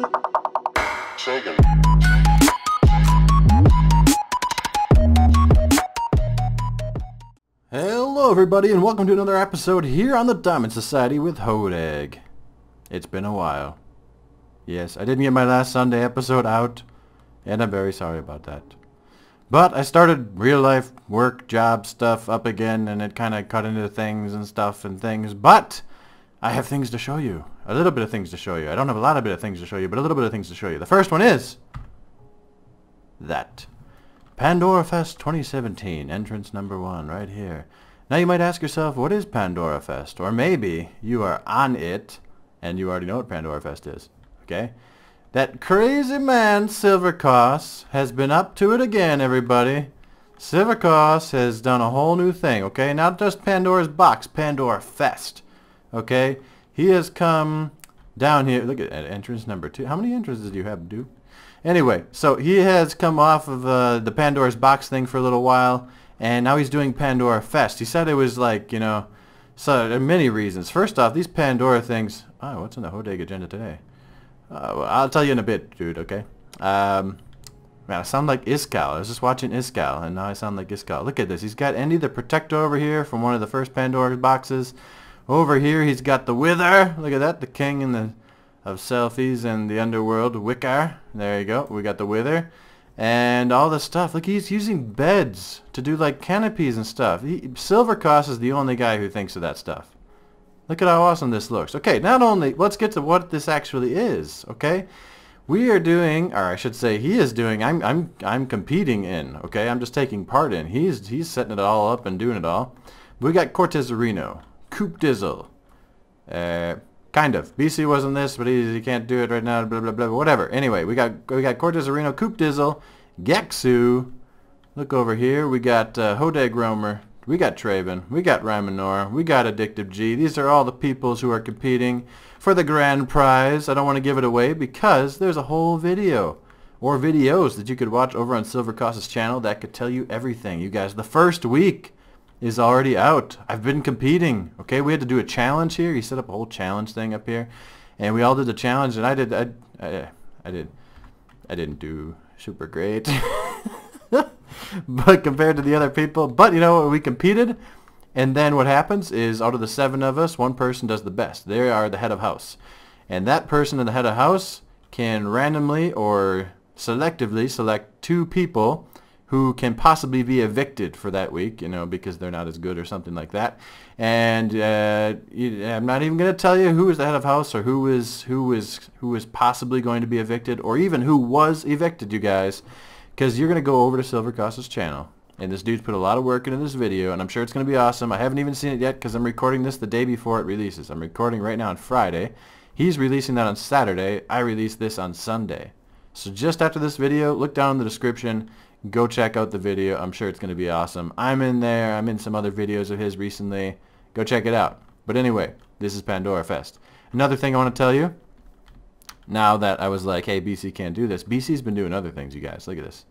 Hello everybody and welcome to another episode here on the Diamond Society with Hodag. It's been a while. Yes, I didn't get my last Sunday episode out and I'm very sorry about that. But I started real life work, job stuff up again and it kind of cut into things and stuff and things. But I have things to show you. A little bit of things to show you. I don't have a lot of things to show you, but a little bit of things to show you. The first one is that. Pandora Fest 2017, entrance number 1, right here. Now you might ask yourself, what is Pandora Fest? Or maybe you are on it and you already know what Pandora Fest is. Okay? That crazy man, SilverKos, has been up to it again, everybody. SilverKos has done a whole new thing, okay? Not just Pandora's Box, Pandora Fest. Okay? He has come down here. Look at entrance number 2. How many entrances do you have, dude? Anyway, so he has come off of the Pandora's Box thing for a little while, and now he's doing Pandora Fest. He said it was like, you know, so there are many reasons. First off, these Pandora things... Oh, what's on the Hodag agenda today? Well, I'll tell you in a bit, dude, okay? Man, I sound like Iskal. I was just watching Iskal, and now I sound like Iskal. Look at this. He's got Andy the Protector over here from one of the first Pandora's boxes. Over here, he's got the Wither. Look at that, the king of selfies and the underworld, Wicker. There you go. We got the Wither. And all the stuff. Look, he's using beds to do, like, canopies and stuff. SilverKos is the only guy who thinks of that stuff. Look at how awesome this looks. Okay, not only, let's get to what this actually is, okay? We are doing, or I should say he is doing, I'm competing in, okay? I'm just taking part in. He's setting it all up and doing it all. We got Cortez Areno, Coop Dizzle, kind of. BC wasn't this, but he can't do it right now, blah, blah, blah, whatever. Anyway, we got Cortez Areno, Coop Dizzle, Geksu. Look over here, we got Hodag Roamer. We got Traven, we got Rymanor, we got Addictive G. These are all the peoples who are competing for the grand prize. I don't want to give it away because there's a whole video or videos that you could watch over on SilverKos' channel that could tell you everything. You guys, the first week is already out. I've been competing. Okay, we had to do a challenge here. He set up a whole challenge thing up here, and we all did the challenge. And I didn't do super great. But compared to the other people, but you know, we competed, and then what happens is out of the 7 of us, one person does the best. They are the head of house, and that person in the head of house can randomly or selectively select 2 people who can possibly be evicted for that week, you know, because they're not as good or something like that. And I'm not even going to tell you who is the head of house or who is possibly going to be evicted, or even who was evicted, you guys. Because you're going to go over to SilverKos' channel, and this dude's put a lot of work into this video, and I'm sure it's going to be awesome. I haven't even seen it yet because I'm recording this the day before it releases. I'm recording right now on Friday. He's releasing that on Saturday. I release this on Sunday. So just after this video, look down in the description. Go check out the video. I'm sure it's going to be awesome. I'm in there. I'm in some other videos of his recently. Go check it out. But anyway, this is Pandora Fest. Another thing I want to tell you. Now that I was like, hey, BC can't do this. BC's been doing other things, you guys. Look at this.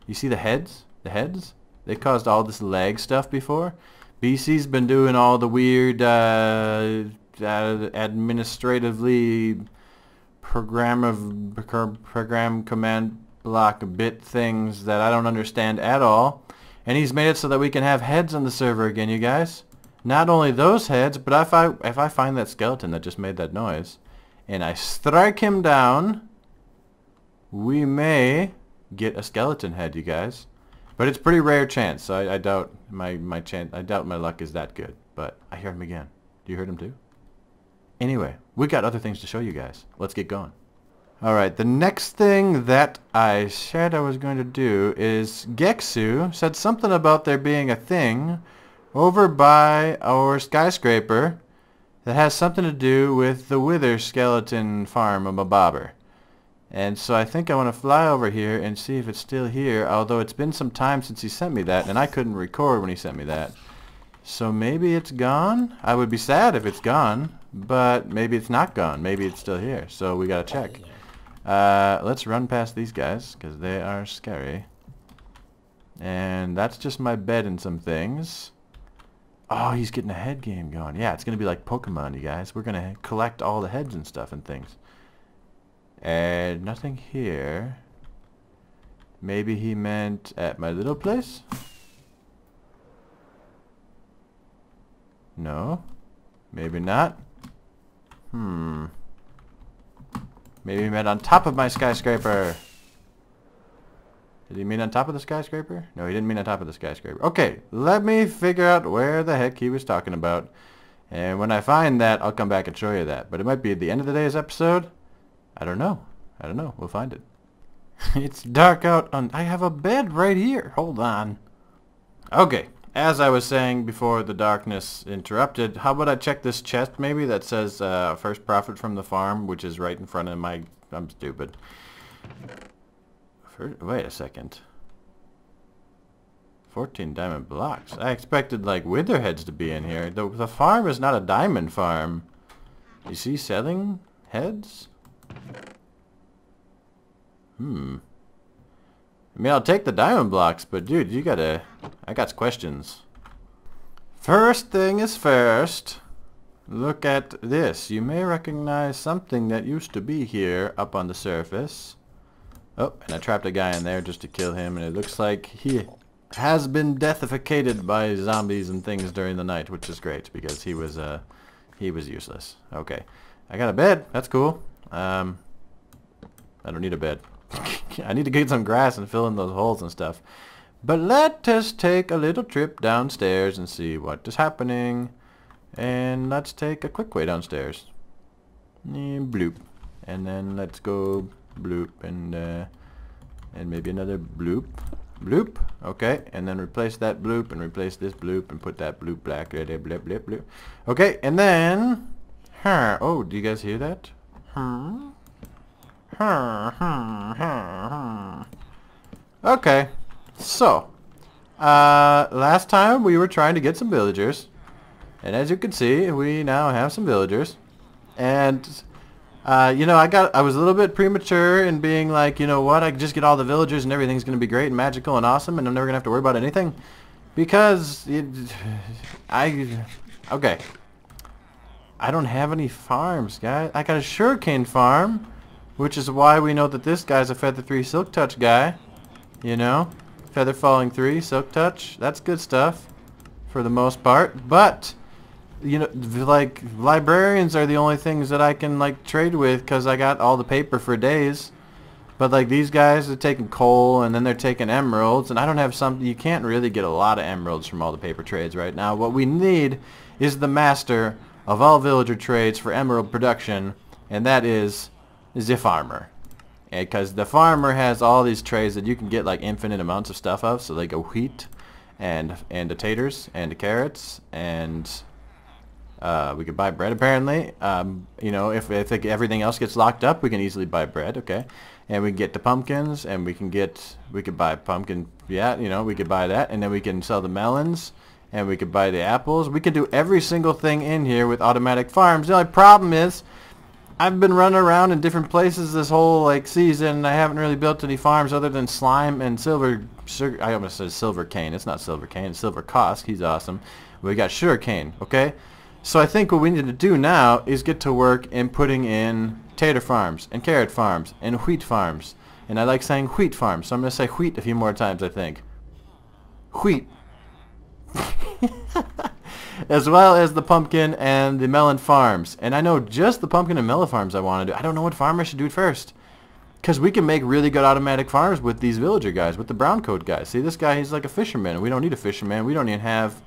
You see the heads? The heads? They caused all this lag stuff before. BC's been doing all the weird administratively program command block bit things that I don't understand at all. And he's made it so that we can have heads on the server again, you guys. Not only those heads, but if I find that skeleton that just made that noise, and I strike him down, we may get a skeleton head, you guys. But it's pretty rare chance, so I doubt my luck is that good. But I hear him again. Do you hear him too? Anyway, we got other things to show you guys. Let's get going. Alright, the next thing that I said I was going to do is Geksu said something about there being a thing over by our skyscraper that has something to do with the Wither skeleton farm of a bobber. And so I think I want to fly over here and see if it's still here, although it's been some time since he sent me that, and I couldn't record when he sent me that. So maybe it's gone? I would be sad if it's gone, but maybe it's not gone. Maybe it's still here, so we gotta check. Let's run past these guys, because they are scary. And that's just my bed and some things. Oh, he's getting a head game going. Yeah, it's going to be like Pokemon, you guys. We're going to collect all the heads and stuff and things. And nothing here. Maybe he meant at my little place? No. Maybe not. Maybe he meant on top of my skyscraper. Did he mean on top of the skyscraper? No, he didn't mean on top of the skyscraper. Okay, let me figure out where the heck he was talking about. And when I find that, I'll come back and show you that. But it might be at the end of the day's episode. I don't know. I don't know. We'll find it. It's dark out. I have a bed right here. Hold on. Okay. As I was saying before the darkness interrupted, how about I check this chest maybe that says first profit from the farm, which is right in front of my... I'm stupid. Wait a second. 14 diamond blocks. I expected like witherheads to be in here. The farm is not a diamond farm. You see selling heads? I mean, I'll take the diamond blocks, but dude, I got questions. First thing is first. Look at this. You may recognize something that used to be here up on the surface. Oh, and I trapped a guy in there just to kill him, and it looks like he has been deathificated by zombies and things during the night, which is great because he was useless. Okay, I got a bed. That's cool. I don't need a bed. I need to get some grass and fill in those holes and stuff. But let us take a little trip downstairs and see what is happening. And let's take a quick way downstairs. Bloop. And then let's go bloop and maybe another bloop. Bloop. Okay, and then replace that bloop and replace this bloop and put that bloop back there. Bloop, bloop, bloop. Okay, and then... Oh, do you guys hear that? Okay, so last time we were trying to get some villagers, and as you can see, we now have some villagers. And you know, I was a little bit premature in being like, you know what, I can just get all the villagers and everything's gonna be great and magical and awesome, and I'm never gonna have to worry about anything, because okay, I don't have any farms, guys. I got a sugarcane farm, which is why we know that this guy's a Feather 3 Silk Touch guy. You know? Feather Falling 3, Silk Touch. That's good stuff for the most part. But, you know, like, librarians are the only things that I can, like, trade with because I got all the paper for days. But, like, these guys are taking coal and then they're taking emeralds. And I don't have some... You can't really get a lot of emeralds from all the paper trades right now. What we need is the master of all villager trades for emerald production. And that is... the farmer, because the farmer has all these trades that you can get like infinite amounts of stuff of. So like a wheat and the taters and the carrots, and we could buy bread apparently. You know, if everything else gets locked up, we can easily buy bread. Okay, and we can get the pumpkins, and we could buy pumpkin. Yeah, you know, we could buy that, and then we can sell the melons, and we could buy the apples. We could do every single thing in here with automatic farms. The only problem is, I've been running around in different places this whole like season, and I haven't really built any farms other than slime and I almost said silver cane. It's not silver cane, it's SilverKos. He's awesome. We got sugar cane, okay? So I think what we need to do now is get to work in putting in tater farms and carrot farms and wheat farms. And I like saying wheat farms, so I'm going to say wheat a few more times, I think. Wheat. As well as the pumpkin and the melon farms. And I know just the pumpkin and melon farms I want to do. I don't know what farm I should do first. Because we can make really good automatic farms with these villager guys, with the brown coat guys. See, this guy, he's like a fisherman. We don't need a fisherman. We don't even have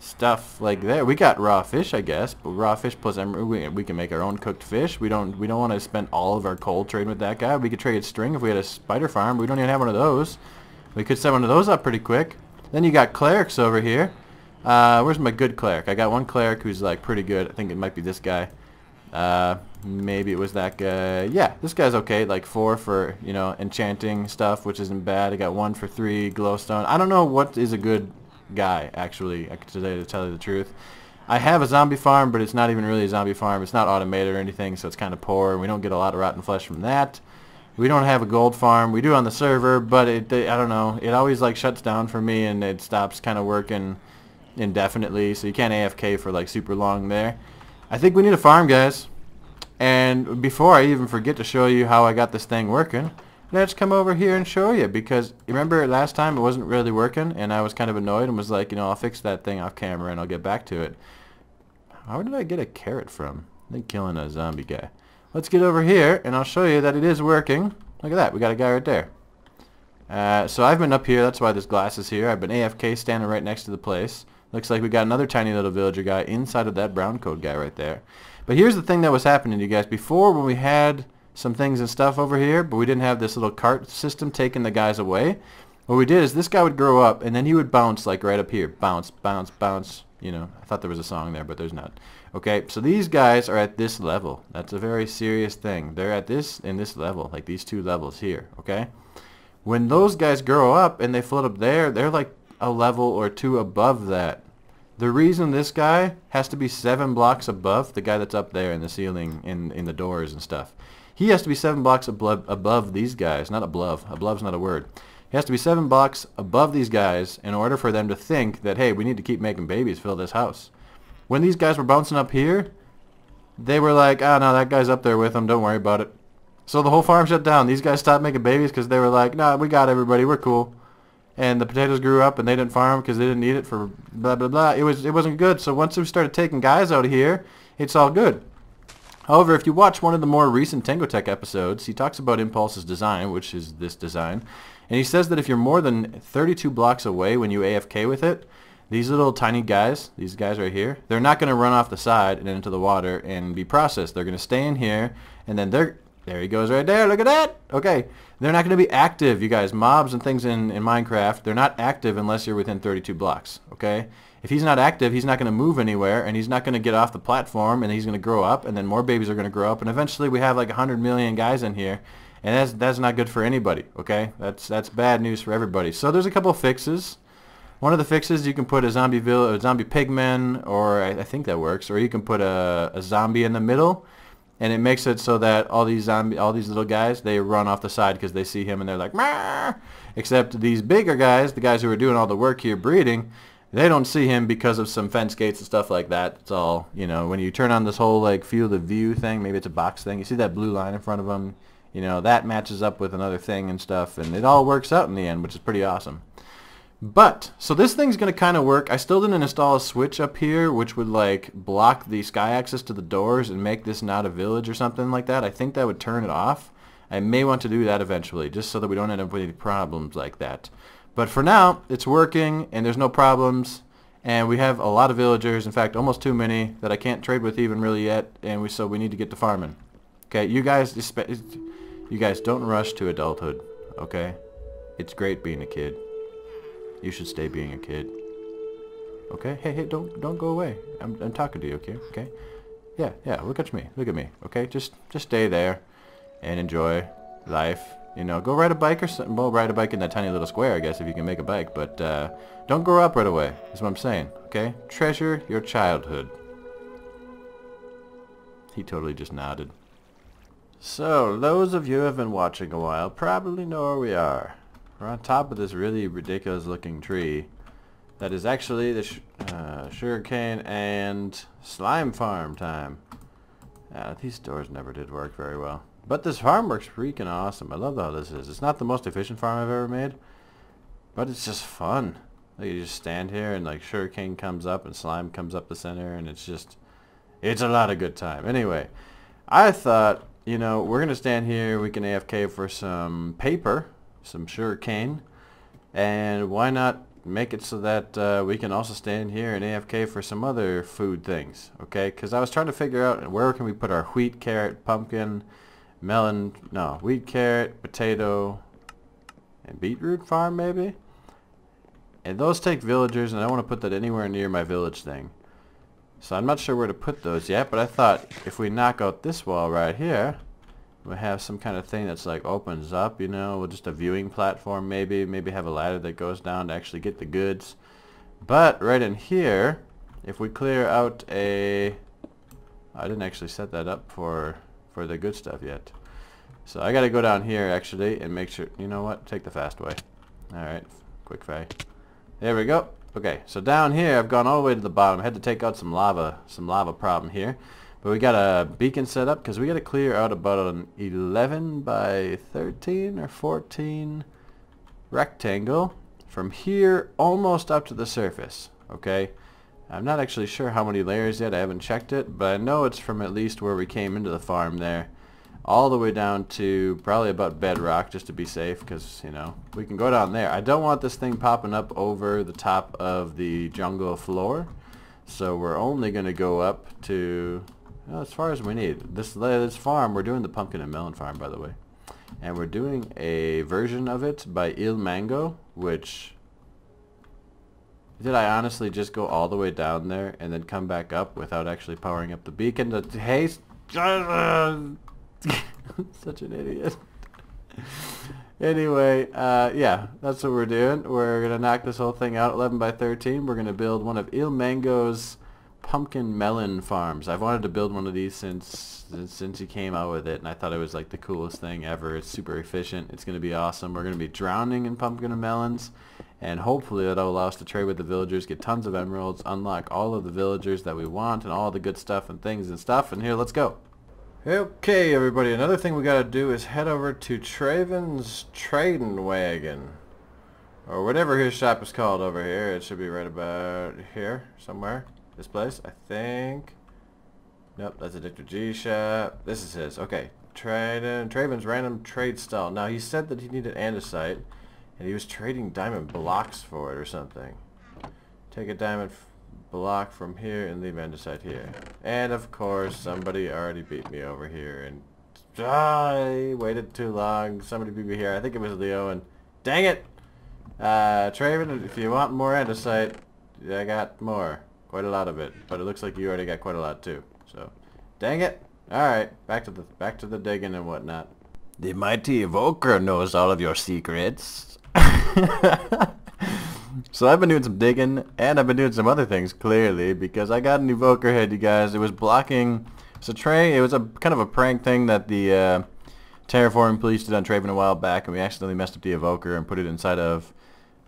stuff like that. We got raw fish, I guess. But raw fish plus we can make our own cooked fish. We don't want to spend all of our coal trading with that guy. We could trade string if we had a spider farm. We don't even have one of those. We could set one of those up pretty quick. Then you got clerics over here. Where's my good cleric? I got one cleric who's like pretty good. I think it might be this guy. Maybe it was that guy. Yeah, this guy's okay. Like 4 for, you know, enchanting stuff, which isn't bad. I got 1 for 3 glowstone. I don't know what is a good guy, actually, to tell you the truth. I have a zombie farm, but it's not even really a zombie farm. It's not automated or anything, so it's kind of poor. We don't get a lot of rotten flesh from that. We don't have a gold farm. We do on the server, but I don't know. It always like shuts down for me, and it stops kind of working indefinitely, so you can't AFK for like super long there. I think we need a farm, guys. And before I even forget to show you how I got this thing working, let's come over here and show you, because remember last time it wasn't really working and I was kind of annoyed and was like, you know, I'll fix that thing off camera and I'll get back to it. How did I get a carrot from? I think killing a zombie guy. Let's get over here and I'll show you that it is working. Look at that, we got a guy right there. So I've been up here, that's why this glass is here. I've been AFK standing right next to the place. Looks like we got another tiny little villager guy inside of that brown coat guy right there. But here's the thing that was happening, you guys. Before, when we had some things and stuff over here, but we didn't have this little cart system taking the guys away, what we did is this guy would grow up and then he would bounce like right up here. Bounce, bounce, bounce. You know, I thought there was a song there, but there's not. Okay, so these guys are at this level. That's a very serious thing. They're at this and this level, like these two levels here, okay? When those guys grow up and they float up there, they're like a level or two above that. The reason this guy has to be 7 blocks above the guy that's up there in the ceiling, in the doors and stuff. He has to be 7 blocks above these guys. Not above. Above's not a word. He has to be 7 blocks above these guys in order for them to think that, hey, we need to keep making babies, fill this house. When these guys were bouncing up here, they were like, oh, no, that guy's up there with them. Don't worry about it. So the whole farm shut down. These guys stopped making babies because they were like, nah, we got everybody. We're cool. And the potatoes grew up and they didn't farm because they didn't need it for blah, blah, blah. It wasn't good. So once we started taking guys out of here, it's all good. However, if you watch one of the more recent Tango Tech episodes, he talks about Impulse's design, which is this design. And he says that if you're more than 32 blocks away when you AFK with it, these little tiny guys, these guys right here, they're not going to run off the side and into the water and be processed. They're going to stay in here, and then there he goes right there. Look at that. Okay. They're not going to be active, you guys. Mobs and things in Minecraft, they're not active unless you're within 32 blocks. Okay? If he's not active, he's not going to move anywhere, and he's not going to get off the platform, and he's going to grow up, and then more babies are going to grow up, and eventually we have like 100 million guys in here, and that's not good for anybody. Okay? That's bad news for everybody. So there's a couple of fixes. One of the fixes, you can put a zombie pigman, or I think that works, or you can put a zombie in the middle. And it makes it so that all these little guys, they run off the side because they see him and they're like, Marr! Except these bigger guys, the guys who are doing all the work here breeding, they don't see him because of some fence gates and stuff like that. It's all, you know, when you turn on this whole like field of view thing, maybe it's a box thing, you see that blue line in front of them, you know, that matches up with another thing and stuff, and it all works out in the end, which is pretty awesome. But, so this thing's going to kind of work. I still didn't install a switch up here which would like block the sky access to the doors and make this not a village or something like that. I think that would turn it off. I may want to do that eventually just so that we don't end up with any problems like that. But for now, it's working and there's no problems. And we have a lot of villagers, in fact almost too many, that I can't trade with even really yet. And so we need to get to farming. Okay, you guys don't rush to adulthood, okay? It's great being a kid. You should stay being a kid. Okay? Hey, don't go away. I'm talking to you, okay? Yeah, look at me. Okay? Just stay there and enjoy life. You know, go ride a bike or something. Well, ride a bike in that tiny little square, I guess, if you can make a bike, but don't grow up right away. Is what I'm saying, okay? Treasure your childhood. He totally just nodded. So, those of you who have been watching a while probably know where we are. We're on top of this really ridiculous looking tree that is actually the sugarcane and slime farm time. These doors never did work very well. But this farm works freaking awesome. I love how this is. It's not the most efficient farm I've ever made, but it's just fun. Like you just stand here and like sugarcane comes up and slime comes up the center, and it's a lot of good time. Anyway, I thought, you know, we're going to stand here. We can AFK for some paper. Some sugar cane, and why not make it so that we can also stand here and AFK for some other food things, okay? Because I was trying to figure out where can we put our wheat, carrot, pumpkin, melon, no, wheat, carrot, potato, and beetroot farm maybe? And those take villagers, and I don't want to put that anywhere near my village thing. So I'm not sure where to put those yet, but I thought if we knock out this wall right here, we have some kind of thing that's like opens up, you know, with just a viewing platform maybe have a ladder that goes down to actually get the goods. But right in here, if we clear out I didn't actually set that up for the good stuff yet. So I gotta go down here actually and make sure, you know what, take the fast way. Alright, quick fay. There we go. Okay, so down here I've gone all the way to the bottom. I had to take out some lava problem here. But we got a beacon set up because we got to clear out about an 11 by 13 or 14 rectangle from here almost up to the surface. Okay, I'm not actually sure how many layers yet. I haven't checked it, but I know it's from at least where we came into the farm there all the way down to probably about bedrock, just to be safe, because, you know, we can go down there. I don't want this thing popping up over the top of the jungle floor, so we're only going to go up to, well, as far as we need. This farm, we're doing the pumpkin and melon farm, by the way, and we're doing a version of it by Il Mango, which, did I honestly just go all the way down there and then come back up without actually powering up the beacon to haste? Such an idiot. Anyway, yeah, that's what we're doing. We're going to knock this whole thing out 11 by 13. We're going to build one of Il Mango's pumpkin melon farms. I've wanted to build one of these since he came out with it, and I thought it was like the coolest thing ever. It's super efficient. It's going to be awesome. We're going to be drowning in pumpkin and melons, and hopefully that'll allow us to trade with the villagers, get tons of emeralds, unlock all of the villagers that we want, and all the good stuff and things and stuff. And here, let's go. Okay, everybody, another thing we gotta do is head over to Traven's Trading Wagon, or whatever his shop is called over here. It should be right about here somewhere. This place, I think. Nope, that's a Dr. G shop. This is his. Okay, Traven's Random Trade Stall. Now, he said that he needed andesite, and he was trading diamond blocks for it or something. Take a diamond block from here and leave andesite here. And of course somebody already beat me over here, and I waited too long. Somebody beat me here. I think it was Leo, and dang it! Traven, if you want more andesite, I got more. Quite a lot of it. But it looks like you already got quite a lot too. So dang it. Alright, back to the digging and whatnot. The mighty evoker knows all of your secrets. So I've been doing some digging, and I've been doing some other things, clearly, because I got an evoker head, you guys. It was blocking, it was a kind of a prank thing that the terraforming police did on Traven a while back, and we accidentally messed up the evoker and put it inside of,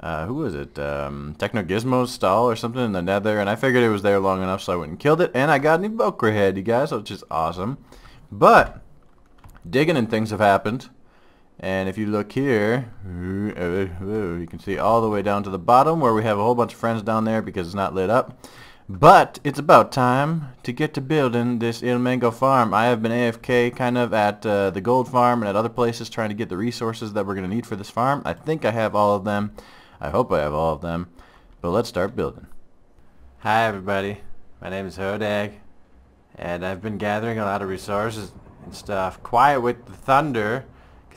who was it, Technogizmo's stall or something in the nether, and I figured it was there long enough, so I went and killed it, and I got an evoker head, you guys, which is awesome. But digging and things have happened. And if you look here, you can see all the way down to the bottom where we have a whole bunch of friends down there because it's not lit up. But it's about time to get to building this Il Mango farm. I have been AFK kind of at the gold farm and at other places trying to get the resources that we're going to need for this farm. I think I have all of them. I hope I have all of them. But let's start building. Hi everybody, my name is Hodag, and I've been gathering a lot of resources and stuff. Quiet with the thunder.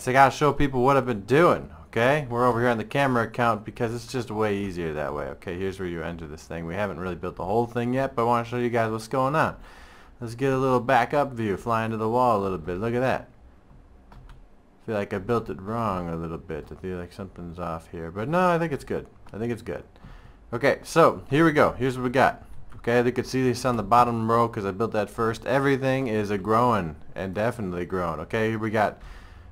I gotta show people what I've been doing, okay? We're over here on the camera account because it's just way easier that way, okay? Here's where you enter this thing. We haven't really built the whole thing yet, but I want to show you guys what's going on. Let's get a little back-up view, fly into the wall a little bit. Look at that. I feel like I built it wrong a little bit. I feel like something's off here, but no, I think it's good. I think it's good. Okay, so here we go. Here's what we got. Okay, you can see this on the bottom row because I built that first. Everything is growing and definitely growing. Okay, we got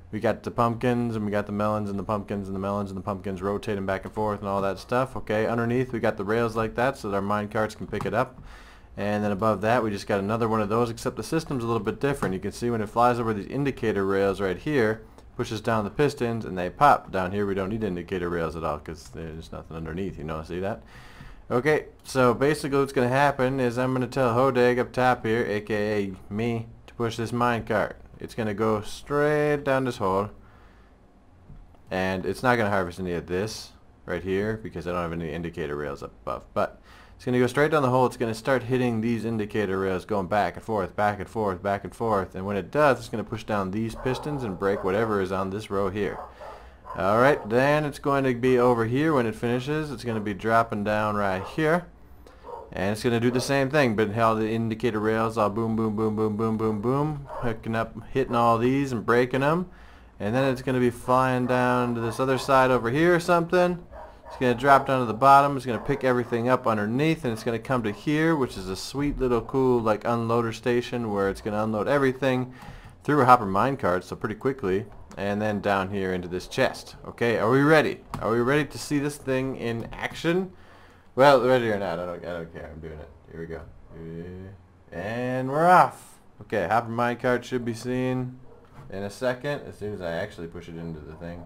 the pumpkins, and we got the melons and the pumpkins and the melons and the pumpkins rotating back and forth and all that stuff. Okay, underneath we got the rails like that so that our mine carts can pick it up. And then above that we just got another one of those, except the system's a little bit different. You can see when it flies over these indicator rails right here, pushes down the pistons and they pop. Down here we don't need indicator rails at all because there's nothing underneath, you know, see that? Okay, so basically what's going to happen is I'm going to tell Hodag up top here, aka me, to push this mine cart. It's going to go straight down this hole, and it's not going to harvest any of this right here because I don't have any indicator rails up above, but it's going to go straight down the hole. It's going to start hitting these indicator rails, going back and forth, back and forth, back and forth, and when it does, it's going to push down these pistons and break whatever is on this row here. Alright, then it's going to be over here when it finishes. It's going to be dropping down right here. And it's going to do the same thing, but how the indicator rails all boom, boom, boom, boom, boom, boom, boom, hooking up, hitting all these and breaking them. And then it's going to be flying down to this other side over here or something. It's going to drop down to the bottom. It's going to pick everything up underneath, and it's going to come to here, which is a sweet little cool like unloader station where it's going to unload everything through a hopper minecart, so pretty quickly, and then down here into this chest. Okay, are we ready? Are we ready to see this thing in action? Well, ready or not, I don't care. I'm doing it. Here we go. And we're off. Okay, hopper minecart should be seen in a second, as soon as I actually push it into the thing.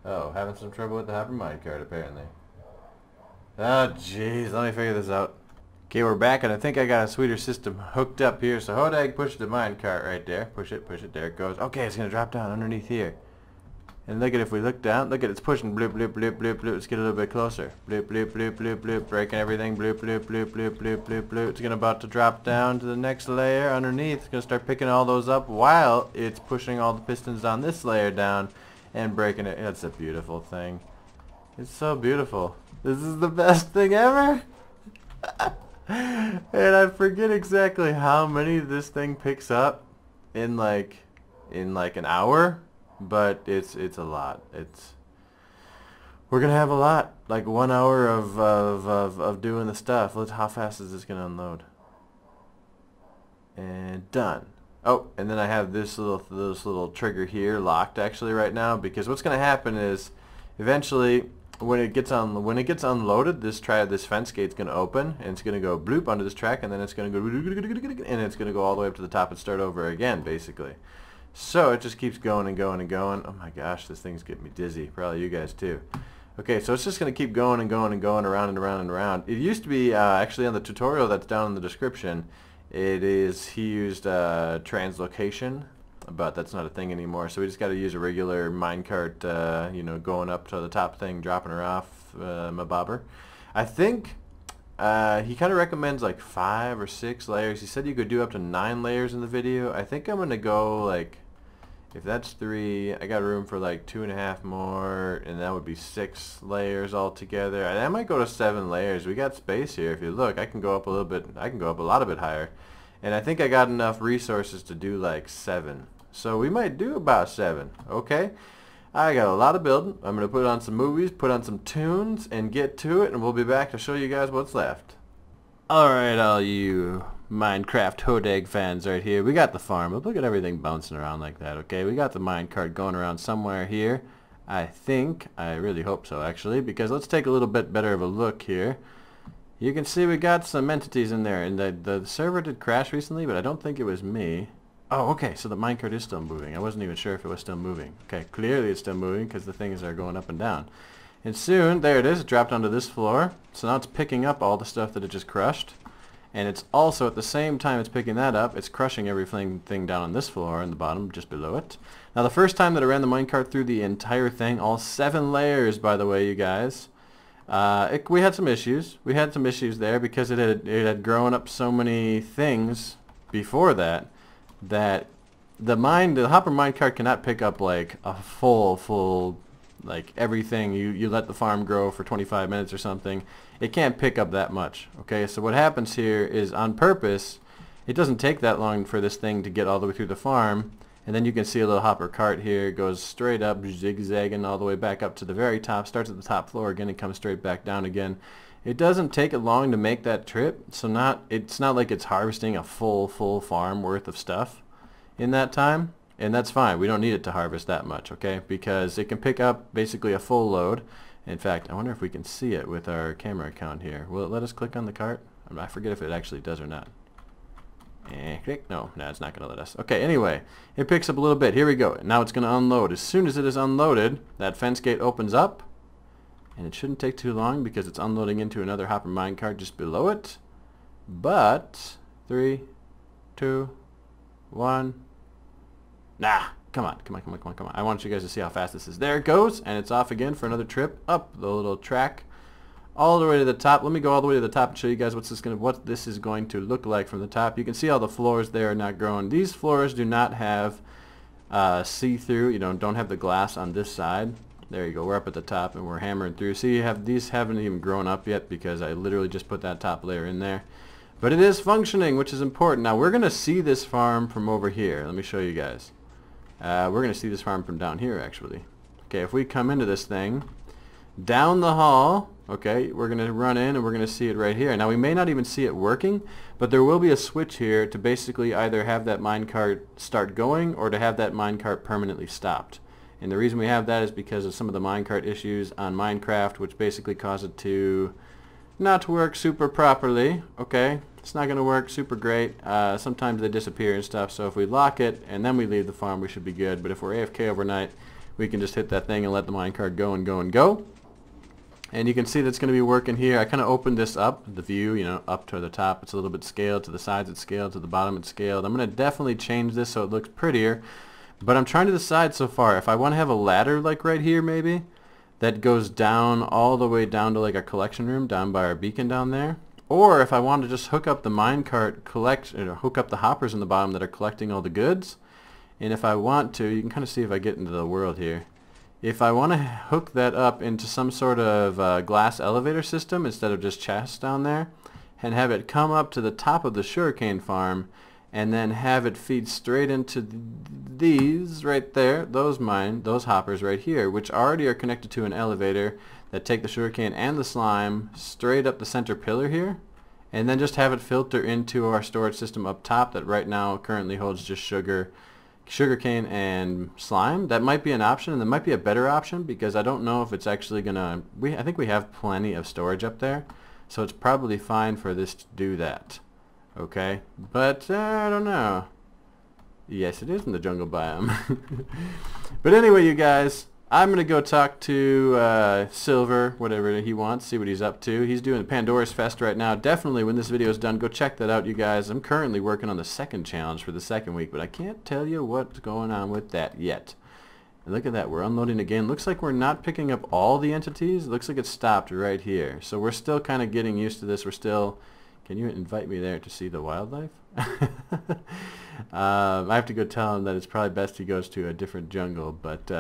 Oh, having some trouble with the hopper minecart apparently. Oh jeez, let me figure this out. Okay, we're back, and I think I got a sweeter system hooked up here. So Hodag pushed the minecart right there. Push it, there it goes. Okay, it's gonna drop down underneath here. And look at, if we look down, look at, it's pushing, bloop, bloop, bloop, bloop, bloop. Let's get a little bit closer. Bloop, bloop, bloop, bloop, bloop, breaking everything, bloop, bloop, bloop, bloop, bloop, bloop, bloop. It's gonna about to drop down to the next layer underneath. It's gonna start picking all those up while it's pushing all the pistons on this layer down and breaking it. It's a beautiful thing. It's so beautiful. This is the best thing ever. And I forget exactly how many this thing picks up in like an hour. But it's a lot. We're gonna have a lot, like 1 hour of doing the stuff. How fast is this gonna unload? And done. Oh, and then I have this little trigger here locked actually right now, because what's gonna happen is eventually when it gets unloaded, this fence gate's gonna open and it's gonna go bloop onto this track, and then it's gonna go and it's gonna go all the way up to the top and start over again basically. So it just keeps going and going and going. Oh my gosh, this thing's getting me dizzy. Probably you guys too. Okay, so it's just going to keep going and going and going around and around and around. It used to be actually on the tutorial that's down in the description. He used translocation, but that's not a thing anymore. So we just got to use a regular minecart, you know, going up to the top thing, dropping her off, my bobber. I think he kind of recommends like 5 or 6 layers. He said you could do up to 9 layers in the video. I think I'm going to go like, if that's 3, I got room for like 2.5 more, and that would be 6 layers altogether. And I might go to 7 layers. We got space here. If you look, I can go up a little bit. I can go up a lot bit higher. And I think I got enough resources to do like 7. So we might do about 7. Okay. I got a lot of building. I'm going to put on some movies, put on some tunes, and get to it, and we'll be back to show you guys what's left. Alright, all you Minecraft Hodag fans right here. We got the farm. Look at everything bouncing around like that, okay? We got the minecart going around somewhere here. I think. I really hope so, actually, because let's take a little bit better of a look here. You can see we got some entities in there, and the server did crash recently, but I don't think it was me. Oh, okay, so the minecart is still moving. I wasn't even sure if it was still moving. Okay, clearly it's still moving because the things are going up and down. And soon, there it is, it dropped onto this floor. So now it's picking up all the stuff that it just crushed. And it's also, at the same time it's picking that up, it's crushing everything down on this floor in the bottom, just below it. Now the first time that I ran the minecart through the entire thing, all 7 layers, by the way, you guys, we had some issues. We had some issues there because it had grown up so many things before that, that the hopper minecart cannot pick up like a full like everything. You let the farm grow for 25 minutes or something, it can't pick up that much. Okay, so what happens here is, on purpose, it doesn't take that long for this thing to get all the way through the farm, and then you can see a little hopper cart here. It goes straight up, zigzagging all the way back up to the very top, starts at the top floor again and comes straight back down again. It doesn't take it long to make that trip, so it's not like it's harvesting a full farm worth of stuff in that time, and that's fine. We don't need it to harvest that much, okay, because it can pick up basically a full load. In fact, I wonder if we can see it with our camera account here. Will it let us click on the cart? I forget if it actually does or not. Click. No, it's not going to let us. Okay, anyway, it picks up a little bit. Here we go. Now it's going to unload. As soon as it is unloaded, that fence gate opens up, and it shouldn't take too long because it's unloading into another hopper minecart just below it. But 3, 2, 1. Nah, come on. I want you guys to see how fast this is. There it goes, and it's off again for another trip up the little track all the way to the top. Let me go all the way to the top and show you guys what this is going to look like from the top. You can see all the floors there are not growing. These floors do not have see-through. Don't have the glass on this side. There you go. We're up at the top and we're hammering through. See, these haven't even grown up yet because I literally just put that top layer in there. But it is functioning, which is important. Now we're going to see this farm from over here. Let me show you guys. We're going to see this farm from down here, actually. Okay, if we come into this thing, down the hall, okay, we're going to run in and we're going to see it right here. Now we may not even see it working, but there will be a switch here to basically either have that minecart start going or to have that minecart permanently stopped. And the reason we have that is because of some of the minecart issues on Minecraft, which basically cause it to not work super properly, okay? It's not going to work super great. Sometimes they disappear and stuff, so if we lock it and then we leave the farm, we should be good. But if we're AFK overnight, we can just hit that thing and let the minecart go and go and go. And you can see that's going to be working here. I kind of opened this up, the view, you know, up to the top. It's a little bit scaled. To the sides it's scaled. To the bottom it's scaled. I'm going to definitely change this so it looks prettier. But I'm trying to decide so far if I want to have a ladder like right here maybe that goes down all the way down to like a collection room down by our beacon down there. Or if I want to just hook up the minecart, hook up the hoppers in the bottom that are collecting all the goods. And if I want to, you can kind of see if I get into the world here. If I want to hook that up into some sort of glass elevator system instead of just chests down there, and have it come up to the top of the sugarcane farm, and then have it feed straight into these right there, those hoppers right here, which already are connected to an elevator that take the sugarcane and the slime straight up the center pillar here, and then just have it filter into our storage system up top that right now currently holds just sugarcane and slime. That might be an option, and that might be a better option because I don't know if it's actually gonna, I think we have plenty of storage up there, so it's probably fine for this to do that. Okay, but I don't know. Yes, it is in the jungle biome. But anyway, you guys, I'm gonna go talk to Silver, whatever he wants, see what he's up to. He's doing Pandora's Fest right now. Definitely, when this video is done, go check that out, you guys. I'm currently working on the second challenge for the second week, but I can't tell you what's going on with that yet. And look at that, we're unloading again. Looks like we're not picking up all the entities. It looks like it stopped right here. So we're still kind of getting used to this. We're still... Can you invite me there to see the wildlife? I have to go tell him that it's probably best he goes to a different jungle. But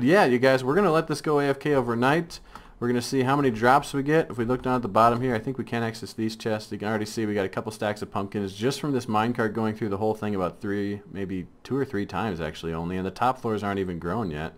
yeah, you guys, we're going to let this go AFK overnight. We're going to see how many drops we get. If we look down at the bottom here, I think we can access these chests. You can already see we got a couple stacks of pumpkins just from this minecart going through the whole thing about maybe 2 or 3 times actually only. And the top floors aren't even grown yet.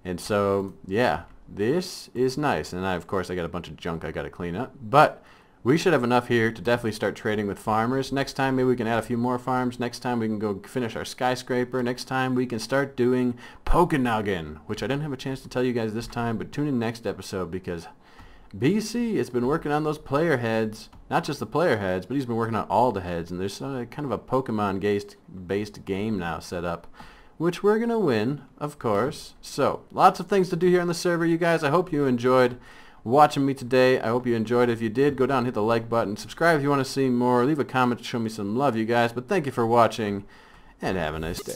And so, yeah, this is nice. And of course, I got a bunch of junk I got to clean up. But... we should have enough here to definitely start trading with farmers. Next time maybe we can add a few more farms. Next time we can go finish our skyscraper. Next time we can start doing PokeNoggin, which I didn't have a chance to tell you guys this time, but tune in next episode because BC has been working on those player heads. Not just the player heads, but he's been working on all the heads, and there's kind of a Pokemon-based game now set up, which we're going to win, of course. So, lots of things to do here on the server, you guys. I hope you enjoyed watching me today. I hope you enjoyed it. If you did, go down and hit the like button. Subscribe if you want to see more. Leave a comment to show me some love, you guys. But thank you for watching, and have a nice day.